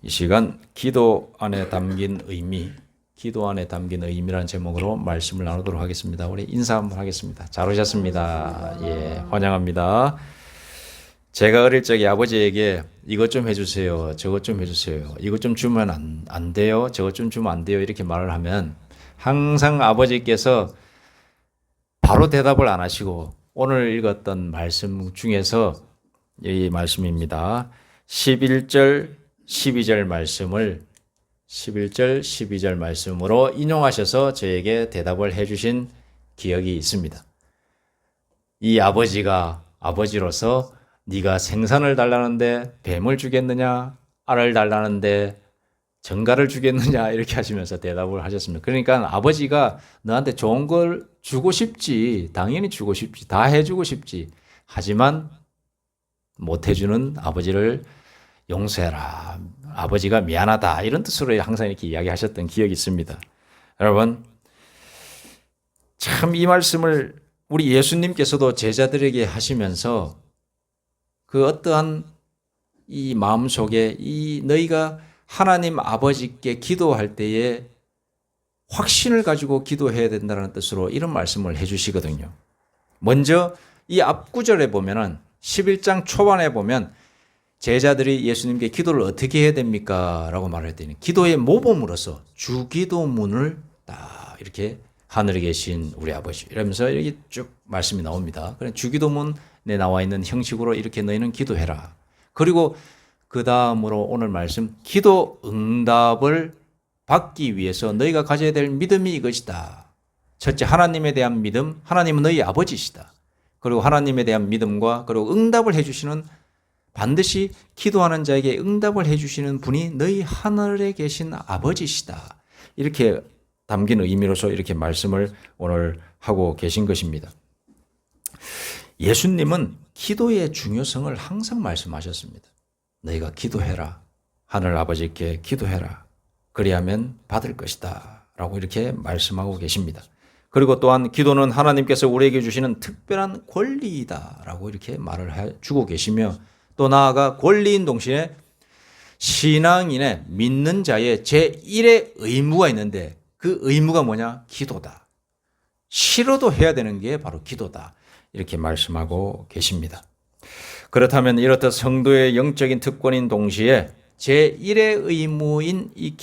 이 시간 기도 안에 담긴 의미라는 제목으로 말씀을 나누도록 하겠습니다. 우리 인사 한번 하겠습니다. 잘 오셨습니다. 예, 환영합니다. 제가 어릴 적에 아버지에게 이것 좀 해주세요, 저것 좀 해주세요, 이것 좀 주면 안 돼요, 저것 좀 주면 안 돼요 이렇게 말을 하면 항상 아버지께서 바로 대답을 안 하시고 오늘 읽었던 말씀 중에서 이 말씀입니다. 11절 12절 말씀을 11절 12절 말씀으로 인용하셔서 저에게 대답을 해주신 기억이 있습니다. 이 아버지가 아버지로서 네가 생선을 달라는데 뱀을 주겠느냐, 알을 달라는데 정갈을 주겠느냐 이렇게 하시면서 대답을 하셨습니다. 그러니까 아버지가 너한테 좋은 걸 주고 싶지, 당연히 주고 싶지, 다 해주고 싶지, 하지만 못 해주는 아버지를 용서해라, 아버지가 미안하다, 이런 뜻으로 항상 이렇게 이야기하셨던 기억이 있습니다. 여러분, 참 이 말씀을 우리 예수님께서도 제자들에게 하시면서 그 어떠한 이 마음속에 이 너희가 하나님 아버지께 기도할 때에 확신을 가지고 기도해야 된다는 뜻으로 이런 말씀을 해주시거든요. 먼저 이 앞구절에 보면은 11장 초반에 보면 제자들이 예수님께 기도를 어떻게 해야 됩니까? 라고 말했더니 기도의 모범으로서 주기도문을 딱 이렇게 하늘에 계신 우리 아버지 이러면서 이렇게 쭉 말씀이 나옵니다. 그래 주기도문에 나와 있는 형식으로 이렇게 너희는 기도해라. 그리고 그 다음으로 오늘 말씀 기도 응답을 받기 위해서 너희가 가져야 될 믿음이 이것이다. 첫째, 하나님에 대한 믿음, 하나님은 너희 아버지시다. 그리고 하나님에 대한 믿음과 그리고 응답을 해주시는, 반드시 기도하는 자에게 응답을 해주시는 분이 너희 하늘에 계신 아버지시다. 이렇게 담긴 의미로서 이렇게 말씀을 오늘 하고 계신 것입니다. 예수님은 기도의 중요성을 항상 말씀하셨습니다. 너희가 기도해라. 하늘 아버지께 기도해라. 그리하면 받을 것이다. 라고 이렇게 말씀하고 계십니다. 그리고 또한 기도는 하나님께서 우리에게 주시는 특별한 권리이다. 라고 이렇게 말을 해주고 계시며 또 나아가 권리인 동시에 신앙인의 믿는 자의 제1의 의무가 있는데 그 의무가 뭐냐? 기도다. 싫어도 해야 되는 게 바로 기도다. 이렇게 말씀하고 계십니다. 그렇다면 이렇듯 성도의 영적인 특권인 동시에 제1의 의무인 이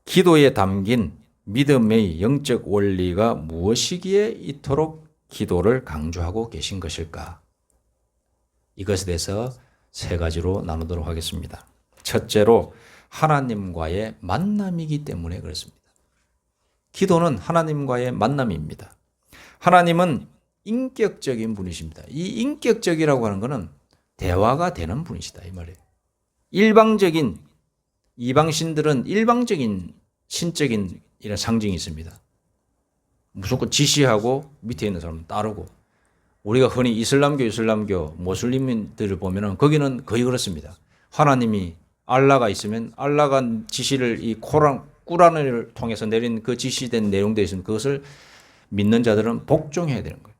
기도에 담긴 믿음의 영적 원리가 무엇이기에 이토록 기도를 강조하고 계신 것일까? 이것에 대해서 세 가지로 나누도록 하겠습니다. 첫째로 하나님과의 만남이기 때문에 그렇습니다. 기도는 하나님과의 만남입니다. 하나님은 인격적인 분이십니다. 이 인격적이라고 하는 것은 대화가 되는 분이시다 이 말이에요. 이방신들은 일방적인 신적인 이런 상징이 있습니다. 무조건 지시하고 밑에 있는 사람은 따르고, 우리가 흔히 이슬람교, 모슬림들을 보면은 거기는 거의 그렇습니다. 하나님이 알라가 있으면 알라가 지시를 이 꾸란을 통해서 내린 그 지시된 내용들이 있으면 그것을 믿는 자들은 복종해야 되는 거예요.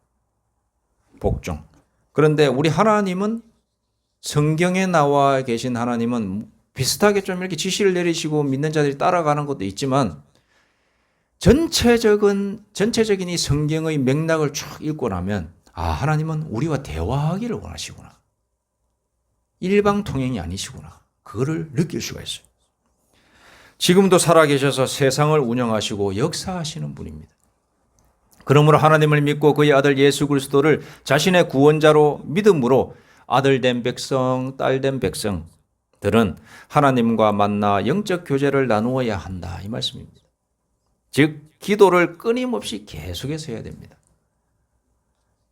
복종. 그런데 우리 하나님은, 성경에 나와 계신 하나님은 비슷하게 좀 이렇게 지시를 내리시고 믿는 자들이 따라가는 것도 있지만 전체적인 이 성경의 맥락을 쭉 읽고 나면 하나님은 우리와 대화하기를 원하시구나. 일방통행이 아니시구나. 그거를 느낄 수가 있어요. 지금도 살아계셔서 세상을 운영하시고 역사하시는 분입니다. 그러므로 하나님을 믿고 그의 아들 예수 그리스도를 자신의 구원자로 믿음으로 아들된 백성, 딸된 백성들은 하나님과 만나 영적 교제를 나누어야 한다. 이 말씀입니다. 즉 기도를 끊임없이 계속해서 해야 됩니다.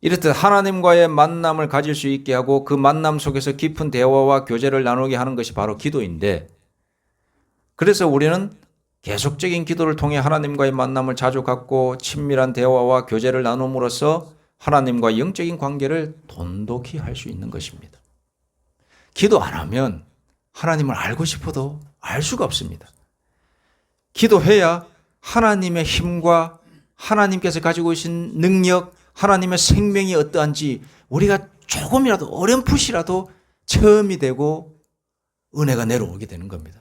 이렇듯 하나님과의 만남을 가질 수 있게 하고 그 만남 속에서 깊은 대화와 교제를 나누게 하는 것이 바로 기도인데, 그래서 우리는 계속적인 기도를 통해 하나님과의 만남을 자주 갖고 친밀한 대화와 교제를 나눔으로써 하나님과 영적인 관계를 돈독히 할 수 있는 것입니다. 기도 안 하면 하나님을 알고 싶어도 알 수가 없습니다. 기도해야 하나님의 힘과 하나님께서 가지고 계신 능력, 하나님의 생명이 어떠한지 우리가 조금이라도 어렴풋이라도 체험이 되고 은혜가 내려오게 되는 겁니다.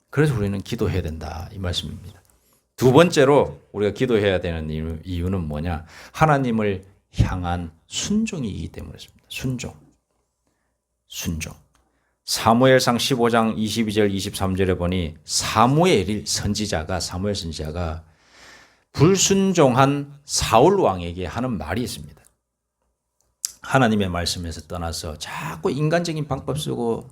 그래서 우리는 기도해야 된다 이 말씀입니다. 두 번째로 우리가 기도해야 되는 이유는 뭐냐? 하나님을 향한 순종이기 때문이었습니다. 순종. 사무엘상 15장 22절 23절에 보니 사무엘 선지자가 불순종한 사울 왕에게 하는 말이 있습니다. 하나님의 말씀에서 떠나서 자꾸 인간적인 방법 쓰고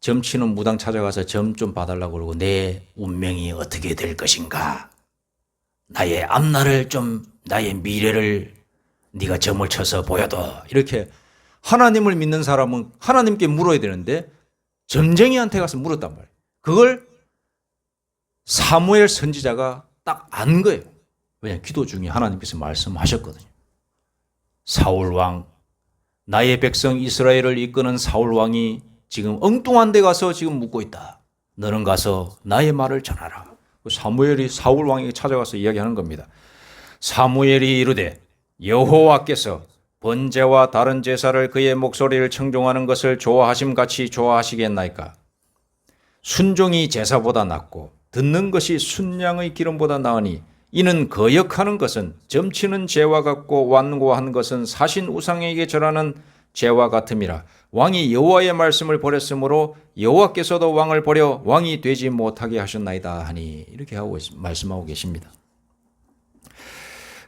점치는 무당 찾아가서 점 좀 봐달라고 그러고 내 운명이 어떻게 될 것인가? 나의 앞날을 좀 나의 미래를 네가 점을 쳐서 보여도 이렇게 하나님을 믿는 사람은 하나님께 물어야 되는데 점쟁이한테 가서 물었단 말이에요. 그걸 사무엘 선지자가 딱 안 거예요. 왜냐? 기도 중에 하나님께서 말씀하셨거든요. 사울 왕, 나의 백성 이스라엘을 이끄는 사울 왕이 지금 엉뚱한 데 가서 지금 묻고 있다. 너는 가서 나의 말을 전하라. 사무엘이 사울 왕에게 찾아가서 이야기하는 겁니다. 사무엘이 이르되 여호와께서 번제와 다른 제사를 그의 목소리를 청종하는 것을 좋아하심 같이 좋아하시겠나이까? 순종이 제사보다 낫고 듣는 것이 순양의 기름보다 나으니 이는 거역하는 것은 점치는 죄와 같고 완고한 것은 사신 우상에게 절하는 죄와 같음이라. 왕이 여호와의 말씀을 버렸으므로 여호와께서도 왕을 버려 왕이 되지 못하게 하셨나이다 하니 이렇게 말씀하고 계십니다.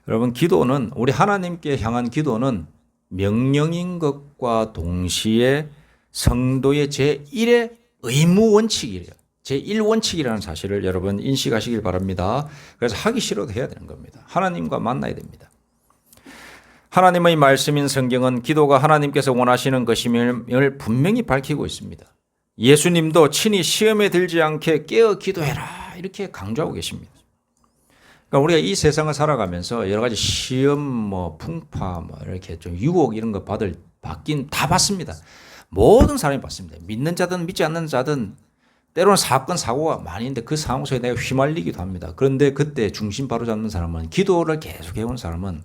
여러분, 기도는 우리 하나님께 향한 기도는 명령인 것과 동시에 성도의 제1의 의무 원칙이래요. 제1원칙이라는 사실을 여러분 인식하시길 바랍니다. 그래서 하기 싫어도 해야 되는 겁니다. 하나님과 만나야 됩니다. 하나님의 말씀인 성경은 기도가 하나님께서 원하시는 것임을 분명히 밝히고 있습니다. 예수님도 친히 시험에 들지 않게 깨어 기도해라 이렇게 강조하고 계십니다. 그러니까 우리가 이 세상을 살아가면서 여러 가지 시험, 풍파, 이렇게 좀 유혹 이런 거 받긴 다 받습니다. 모든 사람이 받습니다. 믿는 자든 믿지 않는 자든 때로는 사건, 사고가 많이 있는데 그 상황 속에 내가 휘말리기도 합니다. 그런데 그때 중심 바로 잡는 사람은, 기도를 계속 해온 사람은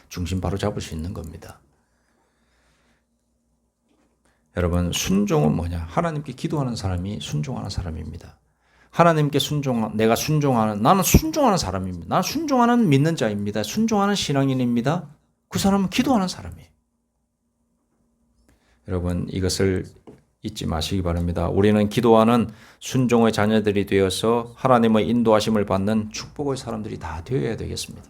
중심 바로 잡을 수 있는 겁니다. 여러분, 순종은 뭐냐? 하나님께 기도하는 사람이 순종하는 사람입니다. 하나님께 나는 순종하는 사람입니다. 나는 순종하는 믿는 자입니다. 순종하는 신앙인입니다. 그 사람은 기도하는 사람이에요. 여러분, 이것을 잊지 마시기 바랍니다. 우리는 기도하는 순종의 자녀들이 되어서 하나님의 인도하심을 받는 축복의 사람들이 다 되어야 되겠습니다.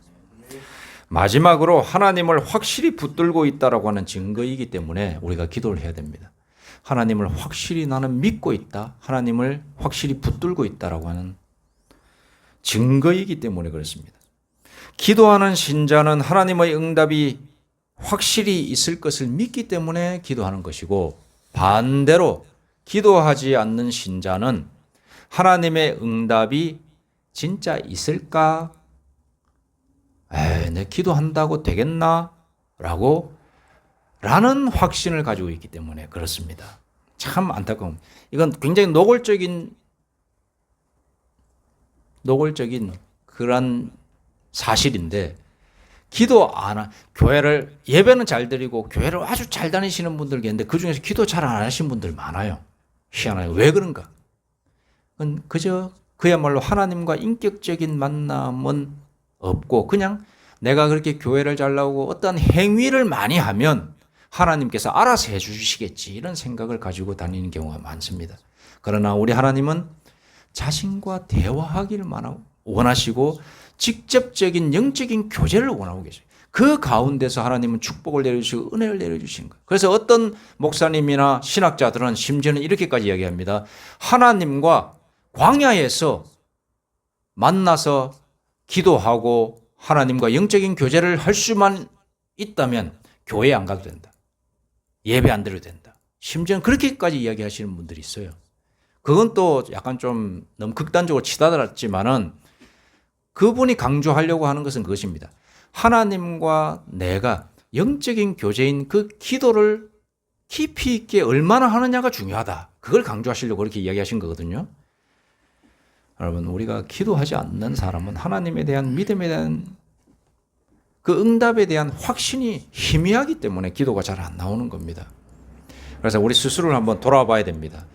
마지막으로 하나님을 확실히 붙들고 있다라고 하는 증거이기 때문에 우리가 기도를 해야 됩니다. 하나님을 확실히 나는 믿고 있다. 하나님을 확실히 붙들고 있다라고 하는 증거이기 때문에 그렇습니다. 기도하는 신자는 하나님의 응답이 확실히 있을 것을 믿기 때문에 기도하는 것이고, 반대로 기도하지 않는 신자는 하나님의 응답이 진짜 있을까? 내 기도한다고 되겠나? 라는 확신을 가지고 있기 때문에 그렇습니다. 참 안타까운, 이건 굉장히 노골적인 그런 사실인데, 기도 교회를, 예배는 잘 드리고 교회를 아주 잘 다니시는 분들 계는데 그 중에서 기도 잘 안 하시는 분들 많아요. 희한해요. 왜 그런가? 그저 그야말로 하나님과 인격적인 만남은 없고, 그냥 내가 그렇게 교회를 잘 나오고 어떤 행위를 많이 하면 하나님께서 알아서 해주시겠지, 이런 생각을 가지고 다니는 경우가 많습니다. 그러나 우리 하나님은 자신과 대화하기를 원하시고 직접적인 영적인 교제를 원하고 계세요. 그 가운데서 하나님은 축복을 내려주시고 은혜를 내려주시는 거예요. 그래서 어떤 목사님이나 신학자들은 심지어는 이렇게까지 이야기합니다. 하나님과 광야에서 만나서 기도하고 하나님과 영적인 교제를 할 수만 있다면 교회 안 가도 된다. 예배 안 드려도 된다. 심지어는 그렇게까지 이야기하시는 분들이 있어요. 그건 또 약간 좀 너무 극단적으로 치닫았지만은 그분이 강조하려고 하는 것은 그것입니다. 하나님과 내가 영적인 교제인 그 기도를 깊이 있게 얼마나 하느냐가 중요하다. 그걸 강조하시려고 그렇게 이야기하신 거거든요. 여러분, 우리가 기도하지 않는 사람은 하나님에 대한 믿음에 대한 그 응답에 대한 확신이 희미하기 때문에 기도가 잘 안 나오는 겁니다. 그래서 우리 스스로를 한번 돌아봐야 됩니다.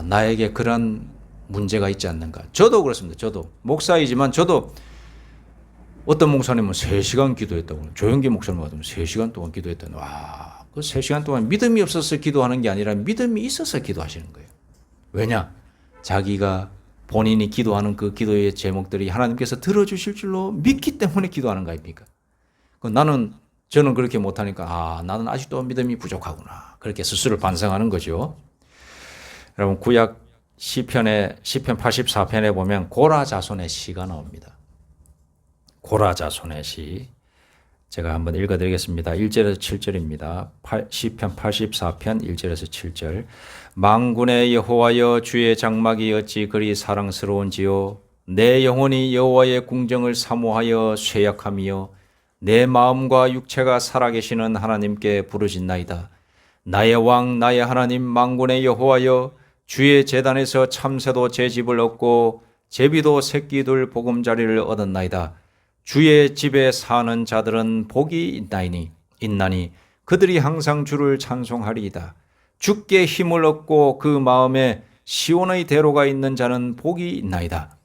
나에게 그런 문제가 있지 않는가. 저도 그렇습니다. 저도 목사이지만 저도 어떤 목사님은 3시간 기도했다고, 조영기 목사님 같으면 3시간 동안 기도했다고. 그 3시간 동안 믿음이 없어서 기도하는 게 아니라 믿음이 있어서 기도하시는 거예요. 왜냐? 자기가 본인이 기도하는 그 기도의 제목들이 하나님께서 들어주실 줄로 믿기 때문에 기도하는 거 아닙니까? 저는 그렇게 못하니까 나는 아직도 믿음이 부족하구나. 그렇게 스스로를 반성하는 거죠. 여러분 구약 시편 84편에 보면 고라 자손의 시가 나옵니다. 고라 자손의 시. 제가 한번 읽어드리겠습니다. 1절에서 7절입니다. 시편 84편 1절에서 7절. 만군의 여호와여, 주의 장막이 어찌 그리 사랑스러운지요. 내 영혼이 여호와의 궁정을 사모하여 쇠약하며 내 마음과 육체가 살아계시는 하나님께 부르짖나이다. 나의 왕 나의 하나님 만군의 여호와여, 주의 제단에서 참새도 제 집을 얻고 제비도 새끼들 보금자리를 얻었나이다. 주의 집에 사는 자들은 복이 있나니 그들이 항상 주를 찬송하리이다. 주께 힘을 얻고 그 마음에 시온의 대로가 있는 자는 복이 있나이다.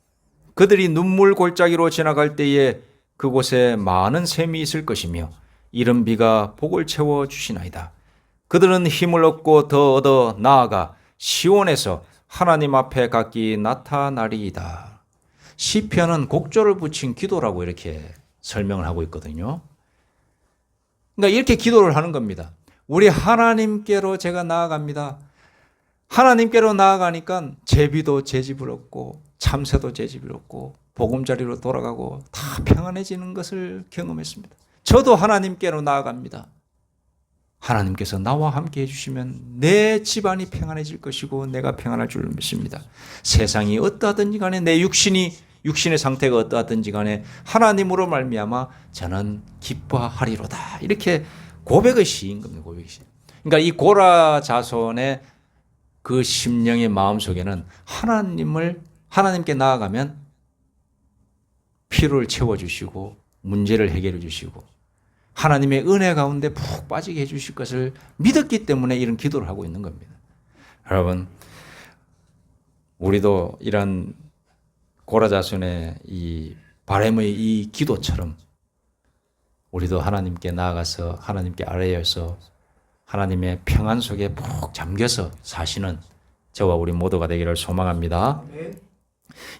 그들이 눈물 골짜기로 지나갈 때에 그곳에 많은 샘이 있을 것이며 이른 비가 복을 채워 주시나이다. 그들은 힘을 얻고 더 얻어 나아가 시온에서 하나님 앞에 각기 나타나리이다. 시편은 곡조를 붙인 기도라고 이렇게 설명을 하고 있거든요. 그러니까 이렇게 기도를 하는 겁니다. 우리 하나님께로 제가 나아갑니다. 하나님께로 나아가니까 제비도 제 집을 얻고 참새도 제 집을 얻고 보금자리로 돌아가고 다 평안해지는 것을 경험했습니다. 저도 하나님께로 나아갑니다. 하나님께서 나와 함께 해주시면 내 집안이 평안해질 것이고 내가 평안할 줄 믿습니다. 세상이 어떠하든지 간에 내 육신의 상태가 어떠하든지 간에 하나님으로 말미암아 저는 기뻐하리로다. 이렇게 고백의 시인 겁니다. 고백의 시. 그러니까 이 고라 자손의 그 심령의 마음 속에는 하나님께 나아가면 필요를 채워주시고 문제를 해결해 주시고 하나님의 은혜 가운데 푹 빠지게 해주실 것을 믿었기 때문에 이런 기도를 하고 있는 겁니다. 여러분, 우리도 이런 고라 자손의 이 바람의 이 기도처럼 우리도 하나님께 나아가서 하나님께 아뢰어서 하나님의 평안 속에 푹 잠겨서 사시는 저와 우리 모두가 되기를 소망합니다.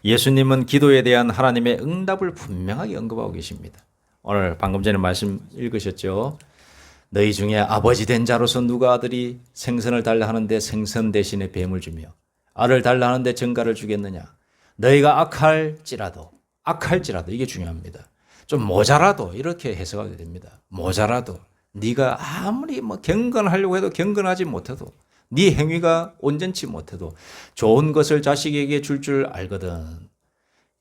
예수님은 기도에 대한 하나님의 응답을 분명하게 언급하고 계십니다. 오늘 방금 전에 말씀 읽으셨죠? 너희 중에 아버지 된 자로서 누가 아들이 생선을 달라 하는데 생선 대신에 뱀을 주며 알을 달라 하는데 정갈을 주겠느냐? 너희가 악할지라도 이게 중요합니다. 좀 모자라도 이렇게 해석하게 됩니다. 모자라도 네가 아무리 경건하려고 해도 경건하지 못해도 네 행위가 온전치 못해도 좋은 것을 자식에게 줄 알거든.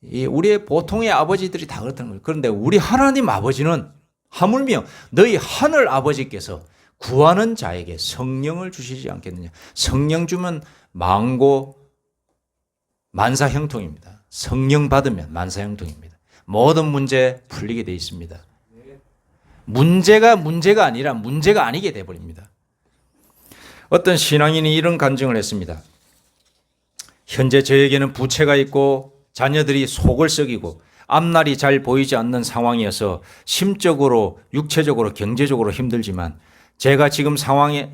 우리의 보통의 아버지들이 다 그렇다는 거예요. 그런데 우리 하나님 아버지는 하물며 너희 하늘 아버지께서 구하는 자에게 성령을 주시지 않겠느냐. 성령 주면 만사형통입니다. 성령 받으면 만사형통입니다. 모든 문제 풀리게 돼 있습니다. 문제가 아니라 문제가 아니게 돼버립니다. 어떤 신앙인이 이런 간증을 했습니다. 현재 저에게는 부채가 있고 자녀들이 속을 썩이고 앞날이 잘 보이지 않는 상황이어서 심적으로, 육체적으로, 경제적으로 힘들지만 제가 지금 상황에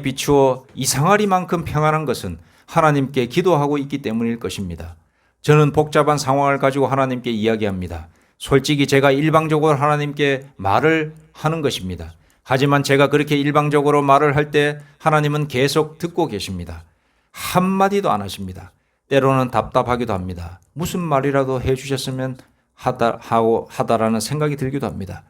비추어 이상하리만큼 평안한 것은 하나님께 기도하고 있기 때문일 것입니다. 저는 복잡한 상황을 가지고 하나님께 이야기합니다. 솔직히 제가 일방적으로 하나님께 말을 하는 것입니다. 하지만 제가 그렇게 일방적으로 말을 할 때 하나님은 계속 듣고 계십니다. 한마디도 안 하십니다. 때로는 답답하기도 합니다. 무슨 말이라도 해주셨으면 하다라는 생각이 들기도 합니다.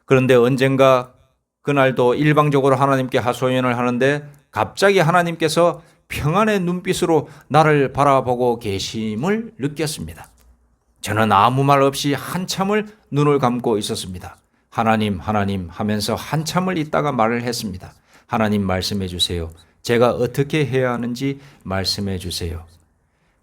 그런데 언젠가 그날도 일방적으로 하나님께 하소연을 하는데 갑자기 하나님께서 평안의 눈빛으로 나를 바라보고 계심을 느꼈습니다. 저는 아무 말 없이 한참을 눈을 감고 있었습니다. 하나님 하면서 한참을 있다가 말을 했습니다. 하나님 말씀해 주세요. 제가 어떻게 해야 하는지 말씀해 주세요.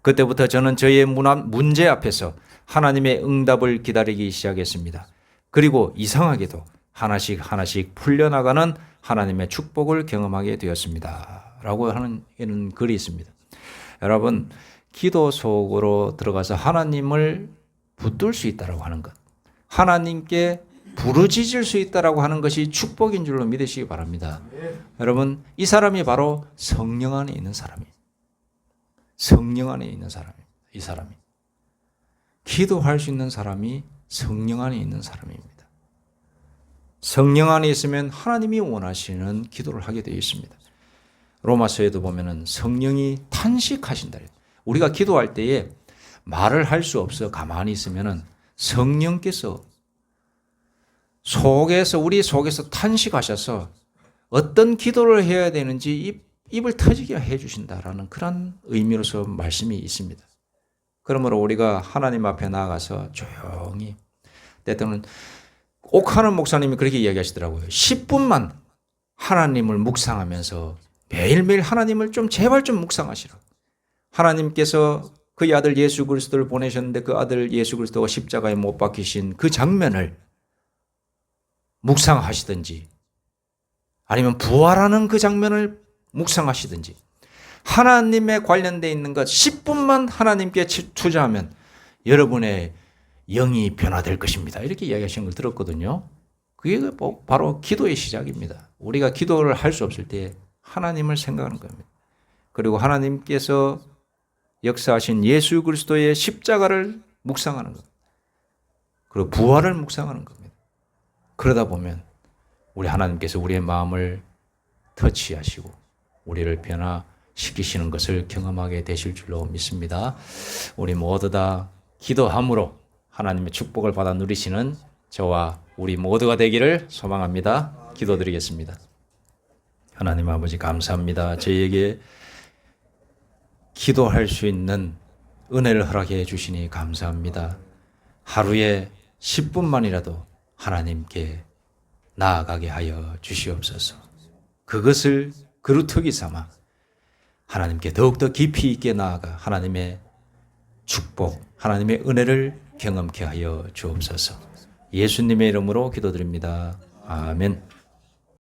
그때부터 저는 저의 문제 앞에서 하나님의 응답을 기다리기 시작했습니다. 그리고 이상하게도 하나씩 풀려나가는 하나님의 축복을 경험하게 되었습니다. 라고 하는 이런 글이 있습니다. 여러분, 기도 속으로 들어가서 하나님을 붙들 수 있다고 하는 것, 하나님께 부르짖을 수 있다고 하는 것이 축복인 줄로 믿으시기 바랍니다. 여러분, 이 사람이 바로 성령 안에 있는 사람이에요. 성령 안에 있는 사람입니다. 이 사람이. 기도할 수 있는 사람이 성령 안에 있는 사람입니다. 성령 안에 있으면 하나님이 원하시는 기도를 하게 되어 있습니다. 로마서에도 보면은 성령이 탄식하신다. 우리가 기도할 때에 말을 할 수 없어 가만히 있으면은 성령께서 우리 속에서 탄식하셔서 어떤 기도를 해야 되는지 입을 터지게 해 주신다라는 그런 의미로서 말씀이 있습니다. 그러므로 우리가 하나님 앞에 나아가서 조용히, 때때는 옥하는 목사님이 그렇게 이야기하시더라고요. 10분만 하나님을 묵상하면서 매일매일 하나님을 제발 좀 묵상하시라. 하나님께서 그의 아들 예수 그리스도를 보내셨는데 그 아들 예수 그리스도가 십자가에 못 박히신 그 장면을 묵상하시든지, 아니면 부활하는 그 장면을 묵상하시든지, 하나님에 관련되어 있는 것 10분만 하나님께 투자하면 여러분의 영이 변화될 것입니다. 이렇게 이야기하시는 걸 들었거든요. 그게 바로 기도의 시작입니다. 우리가 기도를 할 수 없을 때 하나님을 생각하는 겁니다. 그리고 하나님께서 역사하신 예수 그리스도의 십자가를 묵상하는 겁니다. 그리고 부활을 묵상하는 겁니다. 그러다 보면 우리 하나님께서 우리의 마음을 터치하시고 우리를 변화시키시는 것을 경험하게 되실 줄로 믿습니다. 우리 모두 다 기도함으로 하나님의 축복을 받아 누리시는 저와 우리 모두가 되기를 소망합니다. 기도드리겠습니다. 하나님 아버지 감사합니다. 저희에게 기도할 수 있는 은혜를 허락해 주시니 감사합니다. 하루에 10분만이라도 하나님께 나아가게 하여 주시옵소서. 그것을 그루터기 삼아 하나님께 더욱더 깊이 있게 나아가 하나님의 축복, 하나님의 은혜를 경험케 하여 주옵소서. 예수님의 이름으로 기도드립니다. 아멘.